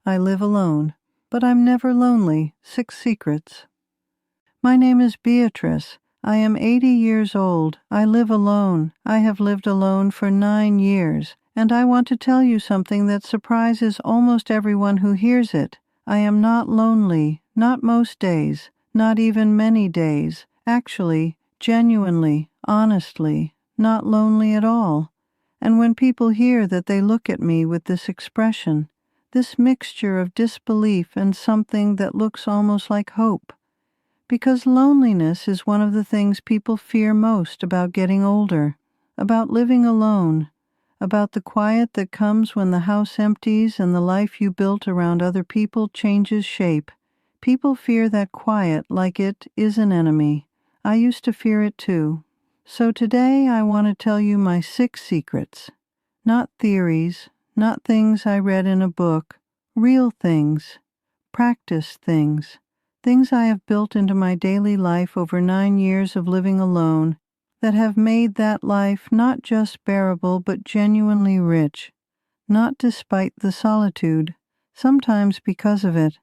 I live alone, but I'm never lonely. 6 secrets. My name is Beatrice. I am 80 years old. I live alone. I have lived alone for 9 years, and I want to tell you something that surprises almost everyone who hears it. I am not lonely, not most days, not even many days. Actually, genuinely, honestly, not lonely at all. And when people hear that, they look at me with this expression, this mixture of disbelief and something that looks almost like hope. Because loneliness is one of the things people fear most about getting older, about living alone, about the quiet that comes when the house empties and the life you built around other people changes shape. People fear that quiet like it is an enemy. I used to fear it too. So today I want to tell you my 6 secrets. Not theories, not things I read in a book, real things, practice things. Things I have built into my daily life over 9 years of living alone that have made that life not just bearable but genuinely rich, not despite the solitude, sometimes because of it.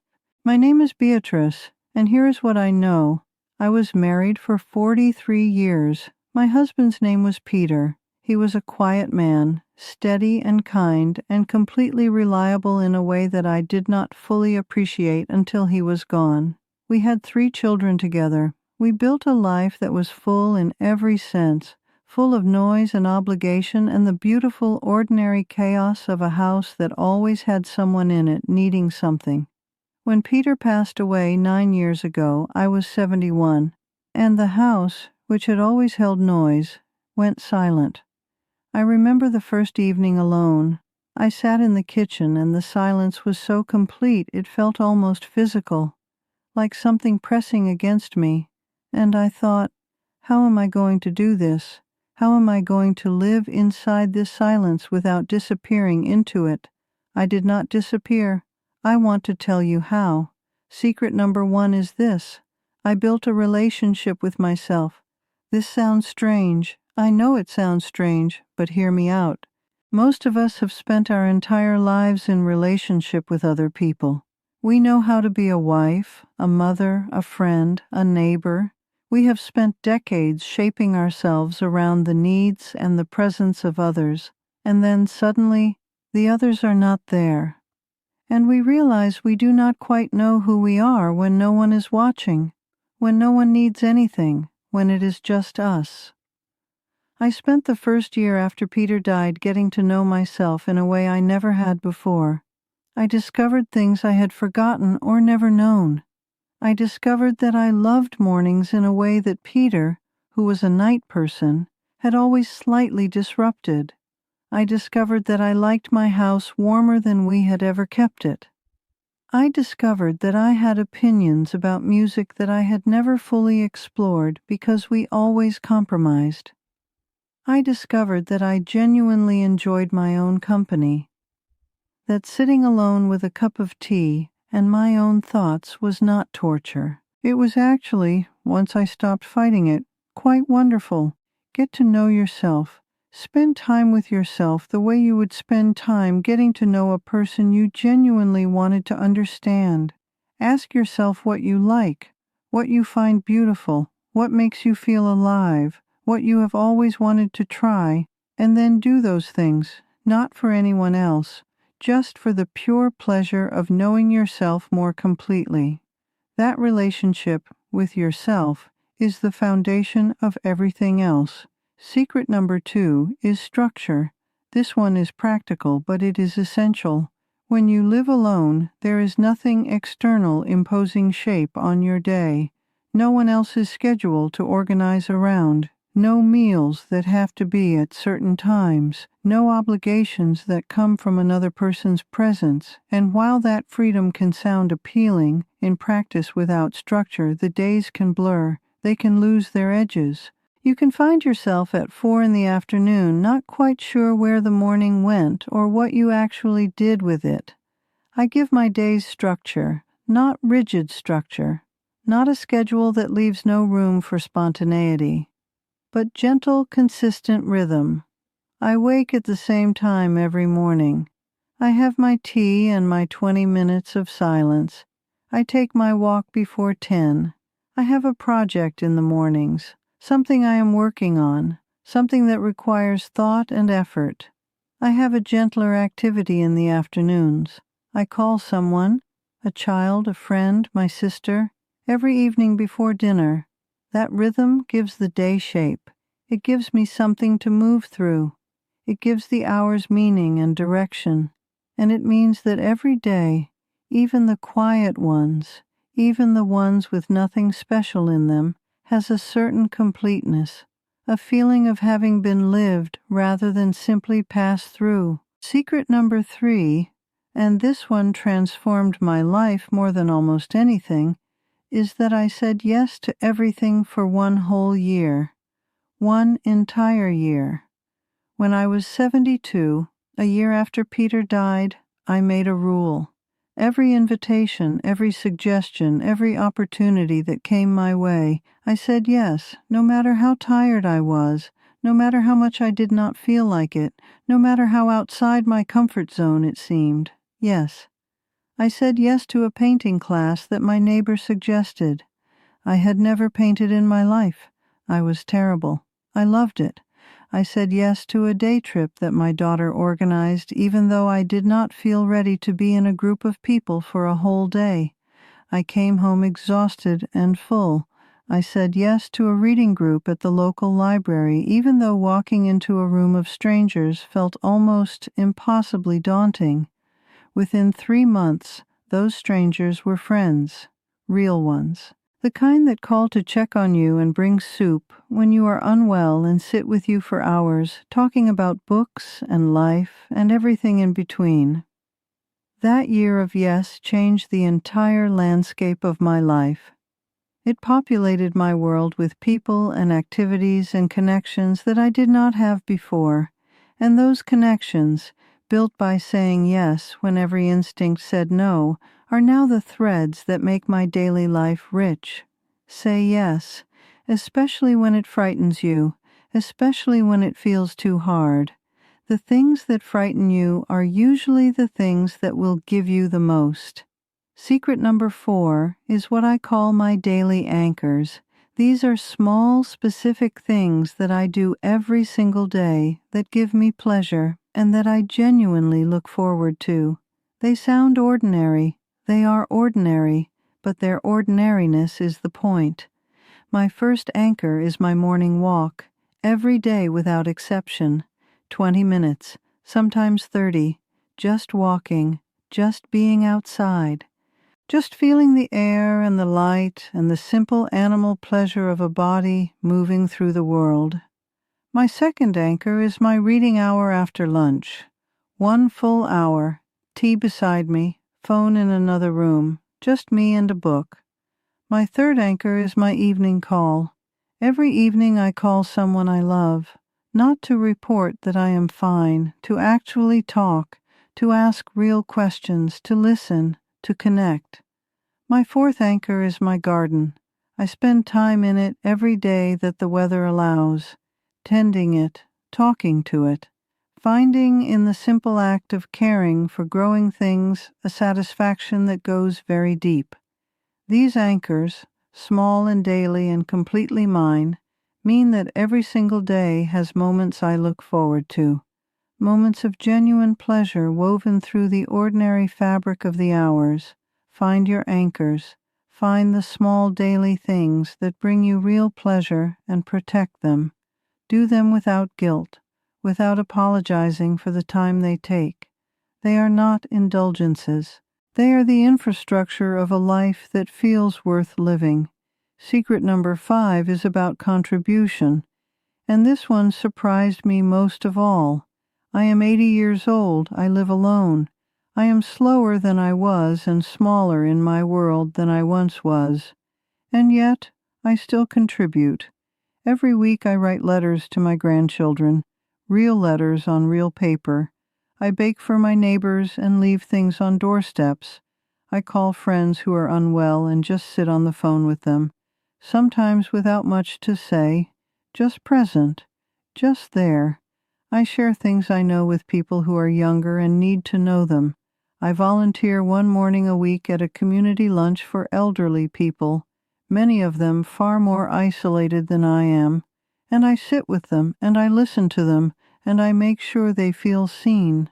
My name is Beatrice, and here is what I know. I was married for 43 years. My husband's name was Peter. He was a quiet man, steady and kind, and completely reliable in a way that I did not fully appreciate until he was gone. We had 3 children together. We built a life that was full in every sense, full of noise and obligation and the beautiful, ordinary chaos of a house that always had someone in it needing something. When Peter passed away 9 years ago, I was 71, and the house, which had always held noise, went silent. I remember the first evening alone. I sat in the kitchen, and the silence was so complete it felt almost physical, like something pressing against me, and I thought, how am I going to do this? How am I going to live inside this silence without disappearing into it? I did not disappear. I want to tell you how. Secret number 1 is this. I built a relationship with myself. This sounds strange. I know it sounds strange, but hear me out. Most of us have spent our entire lives in relationship with other people. We know how to be a wife, a mother, a friend, a neighbor. We have spent decades shaping ourselves around the needs and the presence of others, and then suddenly the others are not there. And we realize we do not quite know who we are when no one is watching, when no one needs anything, when it is just us. I spent the first year after Peter died getting to know myself in a way I never had before. I discovered things I had forgotten or never known. I discovered that I loved mornings in a way that Peter, who was a night person, had always slightly disrupted. I discovered that I liked my house warmer than we had ever kept it. I discovered that I had opinions about music that I had never fully explored because we always compromised. I discovered that I genuinely enjoyed my own company, that sitting alone with a cup of tea and my own thoughts was not torture. It was actually, once I stopped fighting it, quite wonderful. Get to know yourself. Spend time with yourself the way you would spend time getting to know a person you genuinely wanted to understand. Ask yourself what you like, what you find beautiful, what makes you feel alive, what you have always wanted to try, and then do those things, not for anyone else, just for the pure pleasure of knowing yourself more completely. That relationship with yourself is the foundation of everything else. Secret number 2 is structure. This one is practical, but it is essential. When you live alone, there is nothing external imposing shape on your day. No one else's schedule to organize around. No meals that have to be at certain times, no obligations that come from another person's presence, and while that freedom can sound appealing, in practice without structure, the days can blur, they can lose their edges. You can find yourself at 4 in the afternoon, not quite sure where the morning went or what you actually did with it. I give my days structure, not rigid structure, not a schedule that leaves no room for spontaneity, but gentle, consistent rhythm. I wake at the same time every morning. I have my tea and my 20 minutes of silence. I take my walk before 10. I have a project in the mornings, something I am working on, something that requires thought and effort. I have a gentler activity in the afternoons. I call someone, a child, a friend, my sister, every evening before dinner. That rhythm gives the day shape. It gives me something to move through. It gives the hours meaning and direction. And it means that every day, even the quiet ones, even the ones with nothing special in them, has a certain completeness, a feeling of having been lived rather than simply passed through. Secret number 3, and this one transformed my life more than almost anything, is that I said yes to everything for one whole year, one entire year. When I was 72, a year after Peter died, I made a rule. Every invitation, every suggestion, every opportunity that came my way, I said yes, no matter how tired I was, no matter how much I did not feel like it, no matter how outside my comfort zone it seemed. Yes. I said yes to a painting class that my neighbor suggested. I had never painted in my life. I was terrible. I loved it. I said yes to a day trip that my daughter organized, even though I did not feel ready to be in a group of people for a whole day. I came home exhausted and full. I said yes to a reading group at the local library, even though walking into a room of strangers felt almost impossibly daunting. Within 3 months, those strangers were friends, real ones. The kind that call to check on you and bring soup when you are unwell and sit with you for hours, talking about books and life and everything in between. That year of yes changed the entire landscape of my life. It populated my world with people and activities and connections that I did not have before, and those connections, built by saying yes when every instinct said no, are now the threads that make my daily life rich. Say yes, especially when it frightens you, especially when it feels too hard. The things that frighten you are usually the things that will give you the most. Secret number 4 is what I call my daily anchors. These are small, specific things that I do every single day that give me pleasure and that I genuinely look forward to. They sound ordinary. They are ordinary, but their ordinariness is the point. My first anchor is my morning walk, every day without exception. 20 minutes, sometimes 30, just walking, just being outside. Just feeling the air and the light and the simple animal pleasure of a body moving through the world. My second anchor is my reading hour after lunch. 1 full hour, tea beside me, phone in another room, just me and a book. My third anchor is my evening call. Every evening I call someone I love, not to report that I am fine, to actually talk, to ask real questions, to listen, to connect. My fourth anchor is my garden. I spend time in it every day that the weather allows, tending it, talking to it, finding in the simple act of caring for growing things a satisfaction that goes very deep. These anchors, small and daily and completely mine, mean that every single day has moments I look forward to. Moments of genuine pleasure woven through the ordinary fabric of the hours. Find your anchors. Find the small daily things that bring you real pleasure and protect them. Do them without guilt, without apologizing for the time they take. They are not indulgences. They are the infrastructure of a life that feels worth living. Secret number 5 is about contribution, and this one surprised me most of all. I am 80 years old. I live alone. I am slower than I was and smaller in my world than I once was. And yet, I still contribute. Every week I write letters to my grandchildren, real letters on real paper. I bake for my neighbors and leave things on doorsteps. I call friends who are unwell and just sit on the phone with them, sometimes without much to say, just present, just there. I share things I know with people who are younger and need to know them. I volunteer one morning a week at a community lunch for elderly people, many of them far more isolated than I am, and I sit with them and I listen to them and I make sure they feel seen.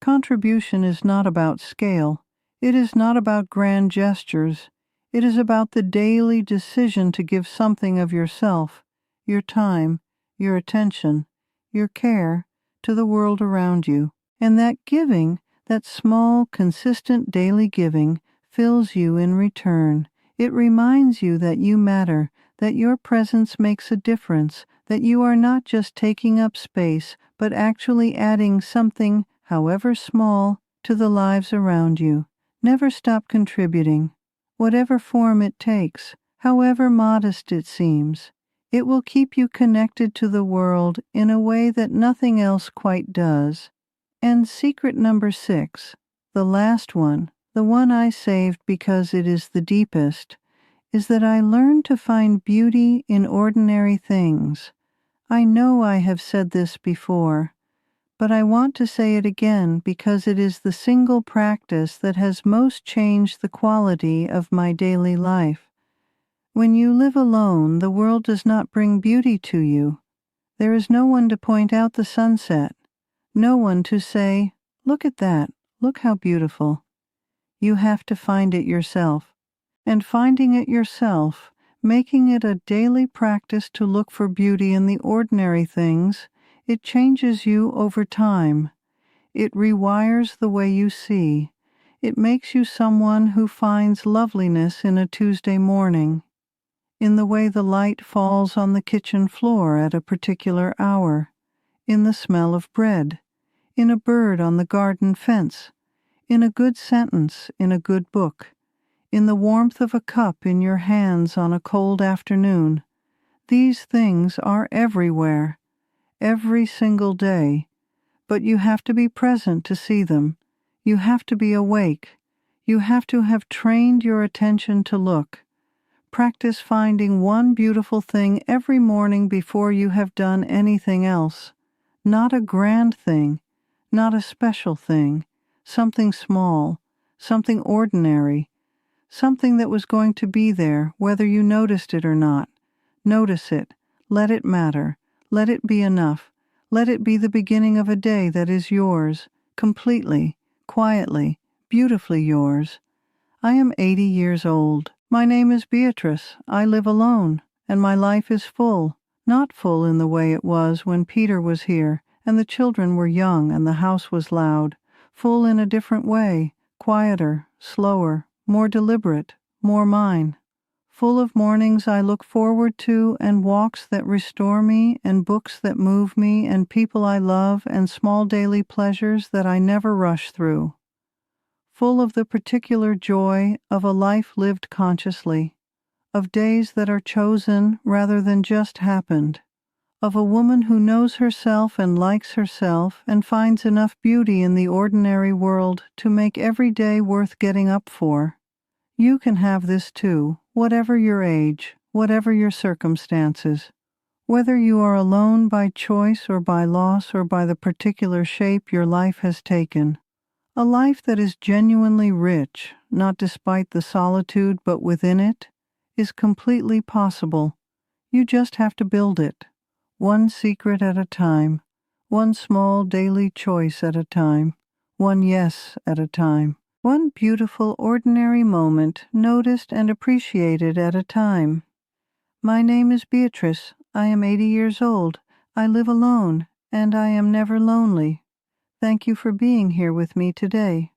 Contribution is not about scale. It is not about grand gestures. It is about the daily decision to give something of yourself, your time, your attention, your care to the world around you. And that giving, that small, consistent daily giving, fills you in return. It reminds you that you matter, that your presence makes a difference, that you are not just taking up space, but actually adding something, however small, to the lives around you. Never stop contributing, whatever form it takes, however modest it seems. It will keep you connected to the world in a way that nothing else quite does. And secret number 6, the last one, the one I saved because it is the deepest, is that I learned to find beauty in ordinary things. I know I have said this before, but I want to say it again because it is the single practice that has most changed the quality of my daily life. When you live alone, the world does not bring beauty to you. There is no one to point out the sunset, no one to say, "Look at that, look how beautiful." You have to find it yourself. And finding it yourself, making it a daily practice to look for beauty in the ordinary things, it changes you over time. It rewires the way you see. It makes you someone who finds loveliness in a Tuesday morning, in the way the light falls on the kitchen floor at a particular hour, in the smell of bread, in a bird on the garden fence, in a good sentence in a good book, in the warmth of a cup in your hands on a cold afternoon. These things are everywhere, every single day, but you have to be present to see them. You have to be awake. You have to have trained your attention to look. Practice finding one beautiful thing every morning before you have done anything else. Not a grand thing, not a special thing, something small, something ordinary, something that was going to be there whether you noticed it or not. Notice it. Let it matter. Let it be enough. Let it be the beginning of a day that is yours, completely, quietly, beautifully yours. I am 80 years old. My name is Beatrice. I live alone, and my life is full. Not full in the way it was when Peter was here, and the children were young and the house was loud. Full in a different way, quieter, slower, more deliberate, more mine. Full of mornings I look forward to and walks that restore me and books that move me and people I love and small daily pleasures that I never rush through. Full of the particular joy of a life lived consciously, of days that are chosen rather than just happened, of a woman who knows herself and likes herself and finds enough beauty in the ordinary world to make every day worth getting up for. You can have this too, whatever your age, whatever your circumstances. Whether you are alone by choice or by loss or by the particular shape your life has taken. A life that is genuinely rich, not despite the solitude but within it, is completely possible. You just have to build it, one secret at a time, one small daily choice at a time, one yes at a time, one beautiful ordinary moment noticed and appreciated at a time. My name is Beatrice. I am 80 years old. I live alone, and I am never lonely. Thank you for being here with me today.